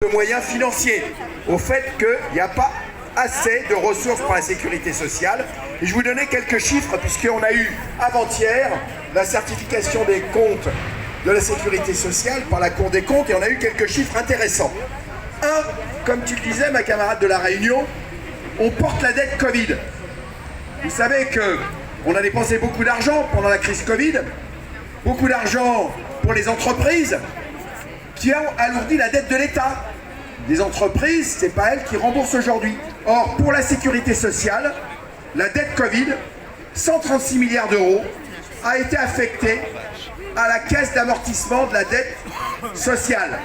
de moyens financiers, au fait qu'il n'y a pas assez de ressources pour la sécurité sociale. Et je vous donnais quelques chiffres, puisqu'on a eu avant-hier la certification des comptes de la sécurité sociale par la Cour des comptes, et on a eu quelques chiffres intéressants. Un, comme tu le disais, ma camarade de La Réunion, on porte la dette Covid. Vous savez qu'on a dépensé beaucoup d'argent pendant la crise Covid, beaucoup d'argent pour les entreprises qui ont alourdi la dette de l'État. Les entreprises, c'est pas elles qui remboursent aujourd'hui. Or, pour la sécurité sociale, la dette Covid, 136 milliards d'euros, a été affectée à la caisse d'amortissement de la dette sociale.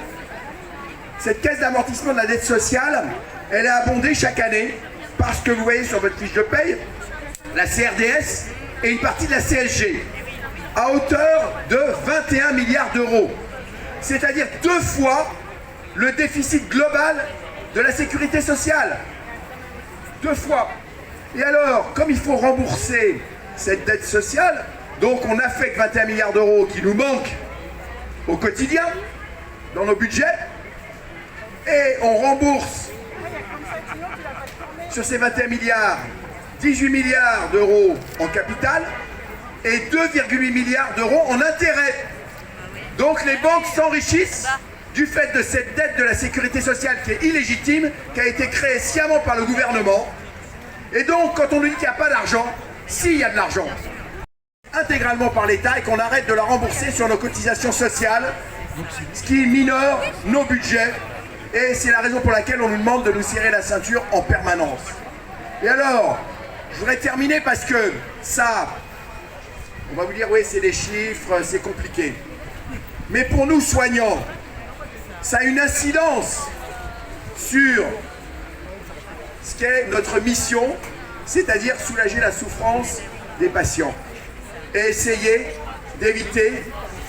Cette caisse d'amortissement de la dette sociale, elle est abondée chaque année parce que vous voyez sur votre fiche de paye, la CRDS et une partie de la CSG, à hauteur de 21 milliards d'euros. C'est-à-dire 2 fois le déficit global de la sécurité sociale. 2 fois. Et alors, comme il faut rembourser cette dette sociale, donc on affecte 21 milliards d'euros qui nous manquent au quotidien, dans nos budgets, et on rembourse sur ces 21 milliards, 18 milliards d'euros en capital et 2,8 milliards d'euros en intérêts. Donc les banques s'enrichissent du fait de cette dette de la sécurité sociale qui est illégitime, qui a été créée sciemment par le gouvernement. Et donc quand on nous dit qu'il n'y a pas d'argent, s'il y a de l'argent, intégralement par l'État, et qu'on arrête de la rembourser sur nos cotisations sociales, ce qui minore nos budgets, et c'est la raison pour laquelle on nous demande de nous serrer la ceinture en permanence. Et alors, je voudrais terminer parce que ça, on va vous dire oui c'est des chiffres, c'est compliqué. Mais pour nous soignants, ça a une incidence sur ce qu'est notre mission, c'est-à-dire soulager la souffrance des patients et essayer d'éviter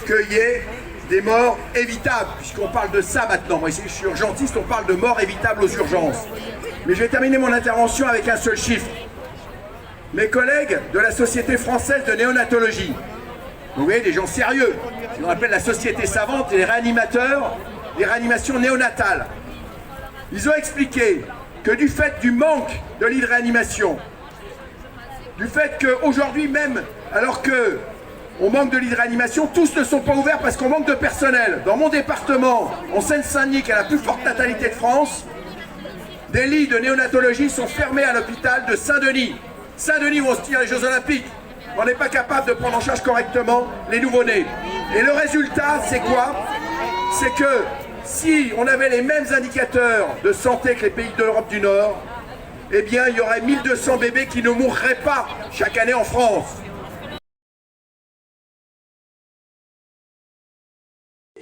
qu'il y ait des morts évitables, puisqu'on parle de ça maintenant. Moi, je suis urgentiste, on parle de morts évitables aux urgences. Mais je vais terminer mon intervention avec un seul chiffre. Mes collègues de la Société française de néonatologie, vous voyez, des gens sérieux, ce qu'on appelle la société savante, et les réanimateurs, les réanimations néonatales, ils ont expliqué que du fait du manque de lits de réanimation, du fait qu'aujourd'hui même, alors que on manque de lits de réanimation, tous ne sont pas ouverts parce qu'on manque de personnel. Dans mon département, en Seine-Saint-Denis, qui a la plus forte natalité de France, des lits de néonatologie sont fermés à l'hôpital de Saint-Denis. Saint-Denis où on se tire les Jeux Olympiques. On n'est pas capable de prendre en charge correctement les nouveau-nés. Et le résultat, c'est quoi? C'est que si on avait les mêmes indicateurs de santé que les pays de l'Europe du Nord, eh bien, il y aurait 1200 bébés qui ne mourraient pas chaque année en France.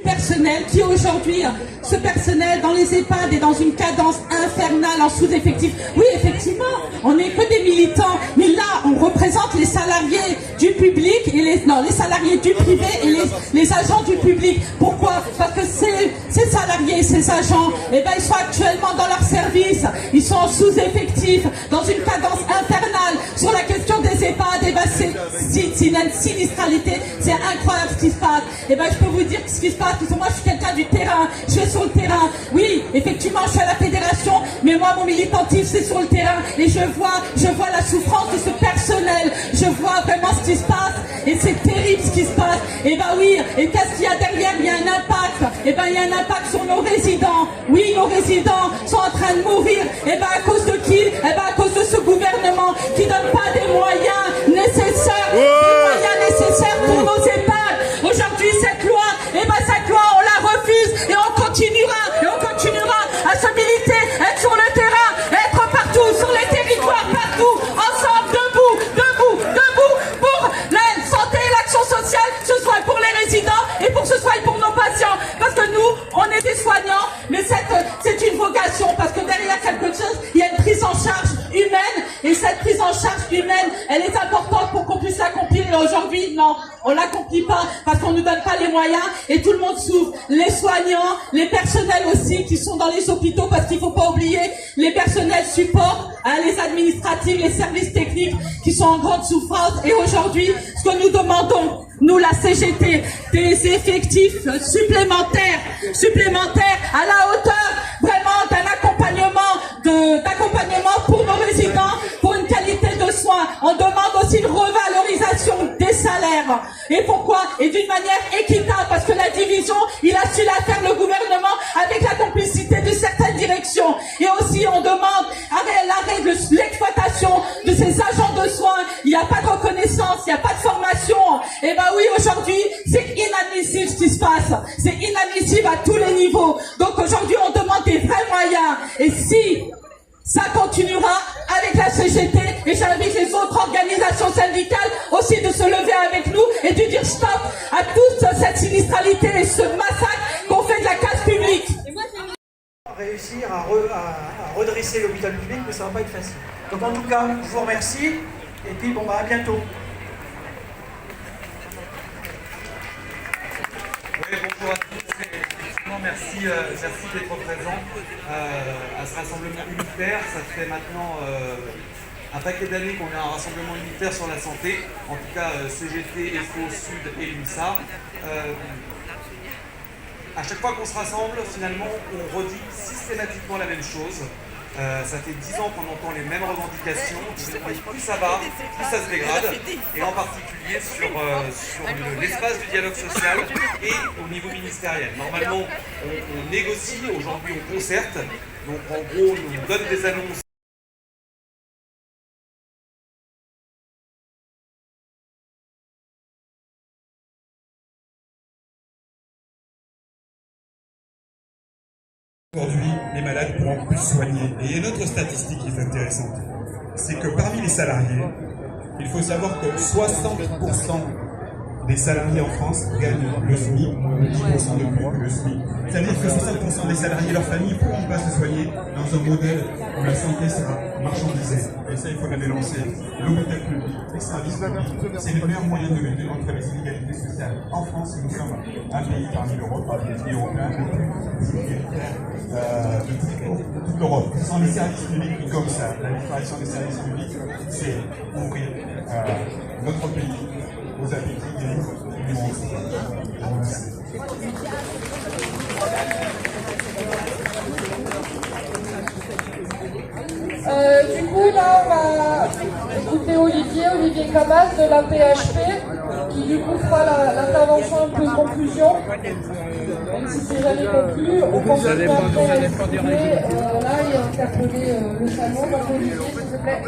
Personnel qui aujourd'hui, ce personnel dans les EHPAD est dans une cadence infernale en sous-effectif. Oui, effectivement, on n'est que des militants, mais là, on représente les salariés du public et les salariés du privé et les agents du public. Pourquoi? Parce que ces salariés, ces agents, eh ben, ils sont actuellement dans leur service, ils sont en sous-effectif, dans une cadence infernale. Sur la question des EHPAD, eh ben, c'est une sinistralité, c'est incroyable ce qui se passe. Eh ben, je peux vous dire ce qui se passe. Parce que moi je suis quelqu'un du terrain, je suis sur le terrain. Oui, effectivement je suis à la fédération, mais moi mon militantisme c'est sur le terrain et je vois la souffrance de ce personnel, je vois vraiment ce qui se passe et c'est terrible ce qui se passe. Et ben oui, et qu'est-ce qu'il y a derrière? Il y a un impact, et ben il y a un impact sur nos résidents. Oui, nos résidents sont en train de mourir, et ben à cause de qui? Et ben à cause de ce gouvernement qui donne pas des moyens nécessaires, pour nos EHPAD. Aujourd'hui cette loi, et ben cette loi on la refuse et on continuera à se militer, être sur le terrain, être partout, sur les territoires, partout, ensemble, debout pour la santé et l'action sociale, ce soit pour les résidents et pour ce soit pour nos patients. Parce que nous, on est des soignants, mais c'est une vocation, parce que derrière quelque chose, il y a une prise en charge humaine, et cette prise en charge humaine, elle est importante pour qu'on puisse l'accomplir. Et aujourd'hui, non, on l'accomplit pas parce qu'on nous donne pas les moyens et tout le monde souffre. Les soignants, les personnels aussi qui sont dans les hôpitaux, parce qu'il faut pas oublier les personnels support, les administratifs, les services techniques qui sont en grande souffrance. Et aujourd'hui, ce que nous demandons, nous la CGT, des effectifs supplémentaires à la hauteur vraiment d'accompagnement pour nos résidents, pour une qualité de soins. On demande aussi une revalorisation des salaires. Et pourquoi? Et d'une manière équitable, parce que la division, il a su la faire, le gouvernement, avec la complicité de certaines directions. Et aussi, on demande l'arrêt de l'exploitation de ces agents de soins. Il n'y a pas de reconnaissance, il n'y a pas de formation. Et ben oui, aujourd'hui, c'est inadmissible ce qui se passe. C'est inadmissible à tous les niveaux. Donc aujourd'hui, on demande des vrais moyens. Et si ça continuera avec la CGT, et j'invite les autres organisations syndicales aussi de se lever avec nous et de dire stop à toute cette sinistralité et ce massacre qu'on fait de la casse publique. Réussir à redresser l'hôpital public, mais ça va pas être facile. Donc en tout cas, je vous remercie, et puis bon, à bientôt. Oui, bonjour à tous. Effectivement, merci d'être présents à ce rassemblement unitaire. Ça fait maintenant un paquet d'années qu'on a un rassemblement unitaire sur la santé, en tout cas CGT, EFO, Sud et l'UNSA. À chaque fois qu'on se rassemble, finalement, on redit systématiquement la même chose. Ça fait 10 ans qu'on entend les mêmes revendications. Plus ça va, plus ça se dégrade. Et en particulier sur l'espace du dialogue social et au niveau ministériel. Normalement, on négocie, aujourd'hui on concerte. Donc en gros, on donne des annonces. Aujourd'hui, les malades pourront plus soigner. Et il y a une autre statistique qui est intéressante. C'est que parmi les salariés, il faut savoir que 60% des salariés en France gagnent le SMIC, 10% de plus que le SMIC. C'est-à-dire que 60% des salariés et leurs familles ne pourront pas se soigner dans un modèle où la santé sera marchandisée. Et ça, il faut le dénoncer. L'hôpital public, les services publics, c'est le meilleur moyen de lutter contre les inégalités sociales. En France, nous sommes un pays parmi l'Europe, parmi les pays européens, le plus inégalitaire de toute l'Europe. Ce sont les services publics comme ça. La disparition des services publics, c'est ouvrir notre pays aux appétits du monde. Du coup, là, on va écouter Olivier Cabas de la PHP, qui du coup fera l'intervention un peu de conclusion. Même si c'est jamais conclu, on continue après là et interpeller le salon. Donc Olivier, s'il te plaît.